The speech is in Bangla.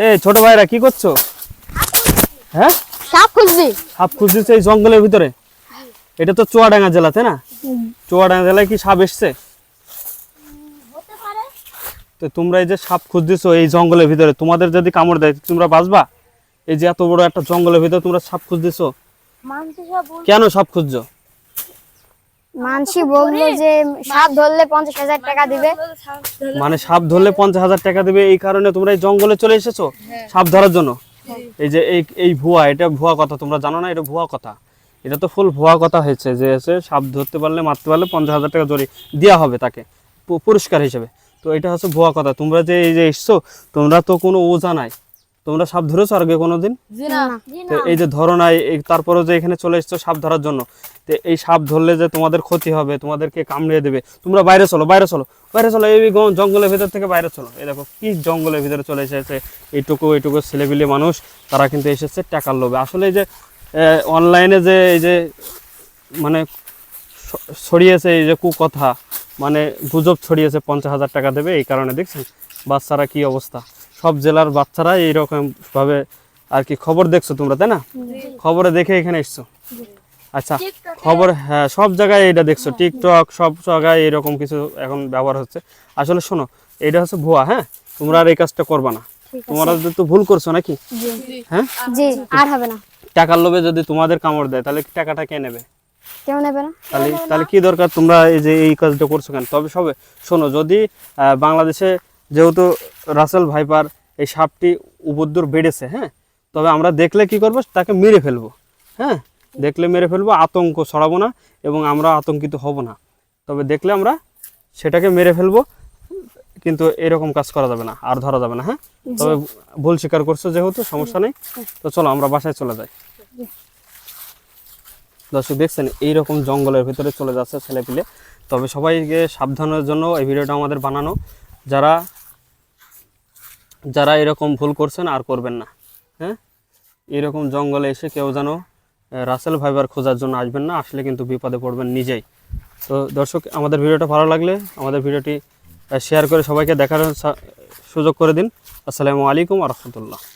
এই ছোট ভাইরা কি করছো? হ্যাঁ, সাপ খুঁজছি। সাপ খুঁজতেছে এই জঙ্গলের ভিতরে? এটা তো চুয়াডাঙ্গা জেলা, তাই না? চুয়াডাঙ্গা জেলায় কি সাপ এসছে? তো তোমরা এই যে সাপ খুঁজতেছো এই জঙ্গলের ভিতরে, তোমাদের যদি কামড় দেয় তোমরা বাঁচবা? এই যে এত বড় একটা জঙ্গলের ভিতরে তোমরা সাপ খুঁজতেছো, কেন সাপ খুঁজছো? মানসি বললো যে সাপ ধরলে 50,000 টাকা দিবে। মানে সাপ ধরলে 50,000 টাকা দেবে, এই কারণে তোমরা এই জঙ্গলে চলে এসেছো সাপ ধরার জন্য? এই যে এই ভুয়া, এটা ভুয়া কথা, তোমরা জানো না? এটা ভুয়া কথা, এটা তো ফুল ভুয়া কথা হয়েছে যে এসে সাপ ধরতে পারলে মারতে পারলে 50,000 টাকা জরি দেওয়া হবে তাকে পুরস্কার হিসেবে। তো এটা হচ্ছে ভুয়া কথা। তোমরা যে এই যে এসছো, তোমরা তো কোনো ওজা নাই, তোমরা সাপ ধরেছো আগে কোনোদিন? তো এই যে ধরো নাই, তারপরে যে এখানে চলে এসছো সাপ ধরার জন্য, তো এই সাপ ধরলে যে তোমাদের ক্ষতি হবে, তোমাদেরকে কামড়িয়ে দেবে, তোমরা বাইরে চলো, বাইরে চলো, বাইরে চলো, এই জঙ্গলের ভিতর থেকে বাইরে চলো। এই দেখো কি জঙ্গলের ভিতরে চলে এসেছে এইটুকু ছেলেপিলে মানুষ, তারা কিন্তু এসেছে টাকার লোভে। আসলে এই যে অনলাইনে যে এই যে মানে ছড়িয়েছে এই যে কুকথা, মানে গুজব ছড়িয়েছে 50,000 টাকা দেবে, এই কারণে দেখছেন বাচ্চারা কি অবস্থা, সব জেলার বাচ্চারা এইরকম ভাবে আর কি খবর দেখছো তোমরা, তাই না? খবরে দেখে এখানে এসছো। আচ্ছা, খবর, হ্যাঁ, সব জায়গায় এটা দেখছো, টিকটক সব জায়গায় এরকম কিছু এখন ব্যবহার হচ্ছে। আসলে শোনো, এটা হচ্ছে ভুয়া, হ্যাঁ, তোমরা আর এই কাজটা করবা না। তোমরা তো ভুল করছো নাকি? হ্যাঁ, জি, আর হবে না। টাকার লোভে যদি তোমাদের কামড় দেয় তাহলে টাকাটা কে নেবে? কেউ নেবে না। তাহলে তাহলে কি দরকার তোমরা এই যে এই কাজটা করছো কেন? তবে সবে শোনো, যদি বাংলাদেশে যেহেতু রাসেল ভাইপার এই সাপটি উপদ্রব বেড়েছে, হ্যাঁ, তবে আমরা দেখলে কি করবো, তাকে মেরে ফেলবো। হ্যাঁ, দেখলে মেরে ফেলবো, আতঙ্ক ছড়াবো না এবং আমরা আতঙ্কিত হব না। তবে দেখলে আমরা সেটাকে মেরে ফেলবো, কিন্তু এরকম কাজ করা যাবে না, আর ধরা যাবে না। হ্যাঁ, তবে ভুল স্বীকার করছো যেহেতু, সমস্যা নেই। তো চলো আমরা বাসায় চলে যাই। দর্শক দেখছেন এইরকম জঙ্গলের ভিতরে চলে যাচ্ছে ছেলেপিলে। তবে সবাইকে সাবধানের জন্য এই ভিডিওটা আমাদের বানানো। যারা যারা এরকম ভুল করছেন আর করবেন না। হ্যাঁ, এরকম জঙ্গলে এসে কেউ যেন রাসেল ভাইবার খোঁজার জন্য আসবেন না, আসলে কিন্তু বিপদে পড়বেন নিজেই। তো দর্শক, আমাদের ভিডিওটা ভালো লাগলে আমাদের ভিডিওটি শেয়ার করে সবাইকে দেখার সুযোগ করে দিন। আসসালামু আলাইকুম ওয়া রাহমাতুল্লাহ।